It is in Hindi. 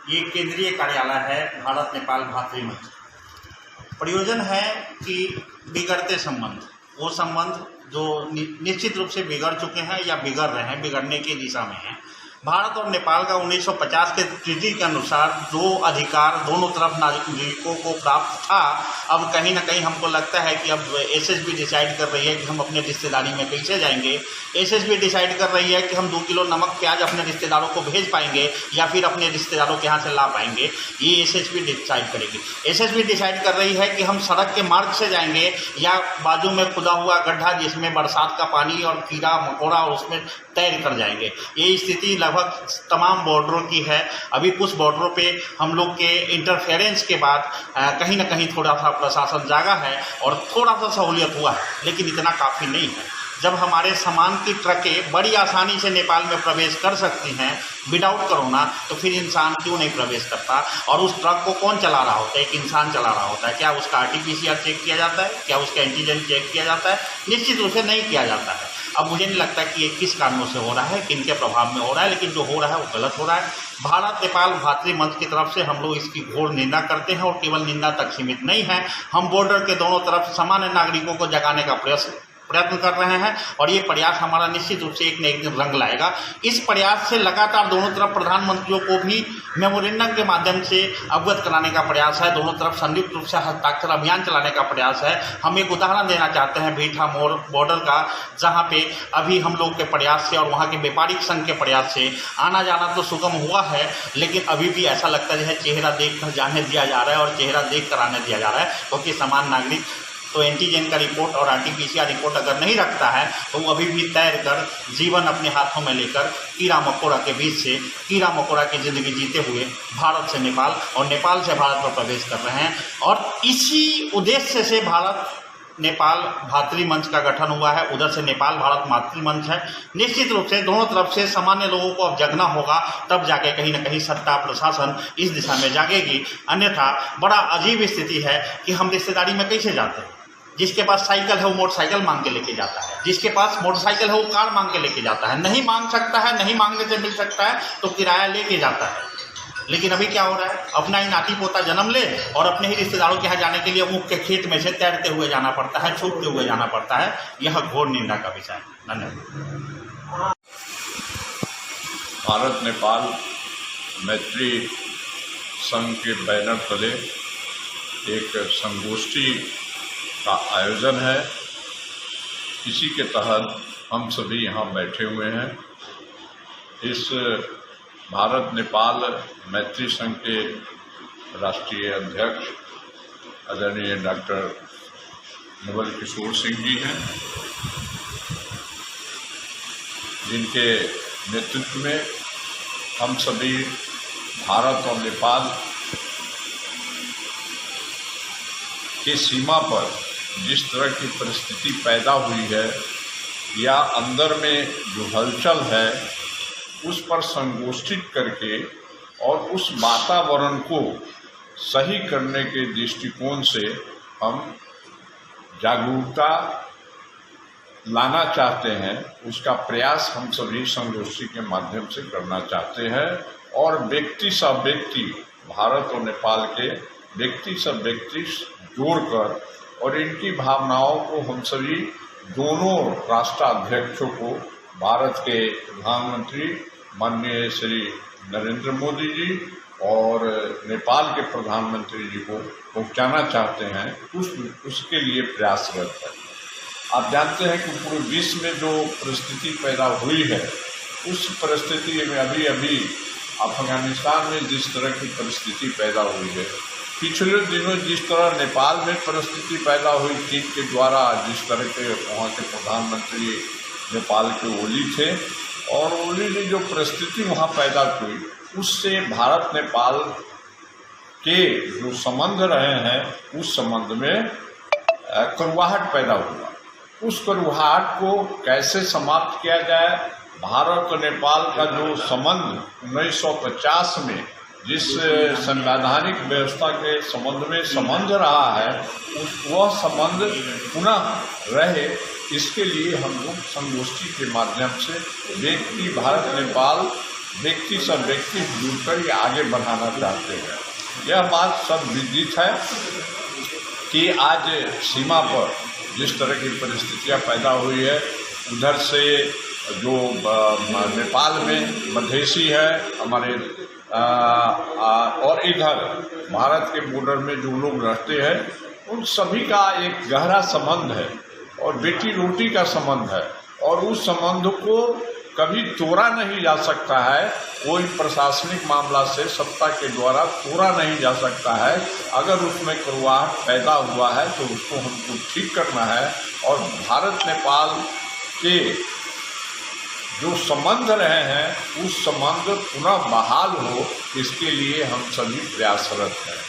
ये केंद्रीय कार्यालय है भारत नेपाल भातृ मंच। प्रयोजन है कि बिगड़ते संबंध, वो संबंध जो निश्चित रूप से बिगड़ चुके हैं या बिगड़ रहे हैं, बिगड़ने की दिशा में हैं। भारत और नेपाल का 1950 के ट्रीटी के अनुसार जो अधिकार दोनों तरफ नागरिकों को प्राप्त था, अब कहीं ना कहीं हमको लगता है कि अब एसएसबी डिसाइड कर रही है कि हम अपने रिश्तेदारी में कैसे जाएंगे। एसएसबी डिसाइड कर रही है कि हम 2 किलो नमक प्याज अपने रिश्तेदारों को भेज पाएंगे या फिर अपने रिश्तेदारों के यहाँ से ला पाएंगे, ये एसएसबी डिसाइड करेगी। एसएसबी डिसाइड कर रही है कि हम सड़क के मार्ग से जाएंगे या बाजू में खुदा हुआ गड्ढा जिसमें बरसात का पानी और कीड़ा मकोड़ा उसमें तैर कर जाएंगे। ये स्थिति लगभग तमाम बॉर्डरों की है। अभी कुछ बॉर्डरों पे हम लोग के इंटरफेरेंस के बाद कहीं ना कहीं थोड़ा सा प्रशासन जागा है और थोड़ा सा सहूलियत हुआ है, लेकिन इतना काफ़ी नहीं है। जब हमारे सामान की ट्रकें बड़ी आसानी से नेपाल में प्रवेश कर सकती हैं विदाउट कोरोना, तो फिर इंसान क्यों नहीं प्रवेश करता? और उस ट्रक को कौन चला रहा होता है? एक इंसान चला रहा होता है। क्या उसका RT-PCR चेक किया जाता है? क्या उसका एंटीजन चेक किया जाता है? निश्चित रूप से नहीं किया जाता है। अब मुझे नहीं लगता कि ये किस कारणों से हो रहा है, किनके प्रभाव में हो रहा है, लेकिन जो हो रहा है वो गलत हो रहा है। भारत नेपाल भातृ मंच की तरफ से हम लोग इसकी घोर निंदा करते हैं और केवल निंदा तक सीमित नहीं है, हम बॉर्डर के दोनों तरफ सामान्य नागरिकों को जगाने का प्रयत्न कर रहे हैं और ये प्रयास हमारा निश्चित रूप से एक न एक दिन रंग लाएगा। इस प्रयास से लगातार दोनों तरफ प्रधानमंत्रियों को भी मेमोरेंडम के माध्यम से अवगत कराने का प्रयास है, दोनों तरफ संयुक्त रूप से हस्ताक्षर अभियान चलाने का प्रयास है। हम एक उदाहरण देना चाहते हैं भीठा मोड़ बॉर्डर का, जहाँ पे अभी हम लोग के प्रयास से और वहाँ के व्यापारिक संघ के प्रयास से आना जाना तो सुगम हुआ है, लेकिन अभी भी ऐसा लगता है चेहरा देख कर जाने दिया जा रहा है और चेहरा देख कर आने दिया जा रहा है, क्योंकि समान नागरिक तो एंटीजन का रिपोर्ट और RT-PCR रिपोर्ट अगर नहीं रखता है तो वो अभी भी तैर कर जीवन अपने हाथों में लेकर कीड़ा मकोड़ा के बीच से कीड़ा मकोड़ा की ज़िंदगी जीते हुए भारत से नेपाल और नेपाल से भारत में प्रवेश कर रहे हैं। और इसी उद्देश्य से भारत नेपाल भातृ मंच का गठन हुआ है। उधर से नेपाल भारत मातृ मंच है। निश्चित रूप से दोनों तरफ से सामान्य लोगों को अब जगना होगा, तब जाके कहीं ना कहीं सत्ता प्रशासन इस दिशा में जागेगी। अन्यथा बड़ा अजीब स्थिति है कि हम रिश्तेदारी में कैसे जाते हैं। जिसके पास साइकिल है वो मोटरसाइकिल मांग के लेके जाता है, जिसके पास मोटरसाइकिल है वो कार मांग के लेके जाता है। नहीं मांग सकता है, नहीं मांगने से मिल सकता है तो किराया लेके जाता है। लेकिन अभी क्या हो रहा है, अपना ही नाती पोता जन्म ले और अपने ही रिश्तेदारों के यहाँ जाने के लिए ऊँट के खेत में से तैरते हुए जाना पड़ता है, छूटते हुए जाना पड़ता है। यह घोर निंदा का विषय है। धन्यवाद। भारत नेपाल मैत्री संघ के बैनर तले एक संगोष्ठी का आयोजन है। इसी के तहत हम सभी यहाँ बैठे हुए हैं। इस भारत नेपाल मैत्री संघ के राष्ट्रीय अध्यक्ष आदरणीय डॉक्टर नवल किशोर सिंह जी हैं, जिनके नेतृत्व में हम सभी भारत और नेपाल की सीमा पर जिस तरह की परिस्थिति पैदा हुई है या अंदर में जो हलचल है उस पर संगोष्ठित करके और उस वातावरण को सही करने के दृष्टिकोण से हम जागरूकता लाना चाहते हैं। उसका प्रयास हम सभी संगोष्ठी के माध्यम से करना चाहते हैं और व्यक्ति सब व्यक्ति, भारत और नेपाल के व्यक्ति सब व्यक्ति जोड़कर और इनकी भावनाओं को हम सभी दोनों राष्ट्राध्यक्षों को, भारत के प्रधानमंत्री माननीय श्री नरेंद्र मोदी जी और नेपाल के प्रधानमंत्री जी को पहुंचाना चाहते हैं, उसके लिए प्रयासरत है। आप जानते हैं कि पूरे विश्व में जो परिस्थिति पैदा हुई है, उस परिस्थिति में अभी अफगानिस्तान में जिस तरह की परिस्थिति पैदा हुई है, पिछले दिनों जिस तरह नेपाल में परिस्थिति पैदा हुई चीन के द्वारा, जिस तरह के वहाँ के प्रधानमंत्री नेपाल के ओली थे और ओली ने जो परिस्थिति वहाँ पैदा हुई, उससे भारत नेपाल के जो संबंध रहे हैं उस संबंध में कड़वाहट पैदा हुआ। उस कड़वाहट को कैसे समाप्त किया जाए, भारत और नेपाल का जो संबंध 1950 में जिस संवैधानिक व्यवस्था के संबंध में संबंध रहा है, वह संबंध पुनः रहे, इसके लिए हम लोग संगोष्ठी के माध्यम से व्यक्ति भारत नेपाल व्यक्ति सब व्यक्ति जुड़कर ये आगे बढ़ाना चाहते हैं। यह बात सब विदित है कि आज सीमा पर जिस तरह की परिस्थितियां पैदा हुई है, उधर से जो नेपाल में मधेसी है हमारे और इधर भारत के बॉर्डर में जो लोग रहते हैं, उन सभी का एक गहरा संबंध है और बेटी रोटी का संबंध है, और उस संबंध को कभी तोड़ा नहीं जा सकता है। कोई प्रशासनिक मामला से सत्ता के द्वारा तोड़ा नहीं जा सकता है। अगर उसमें कड़वाहट पैदा हुआ है तो उसको हमको ठीक करना है, और भारत नेपाल के जो संबंध रहे हैं उस संबंध पुनः बहाल हो, इसके लिए हम सभी प्रयासरत हैं।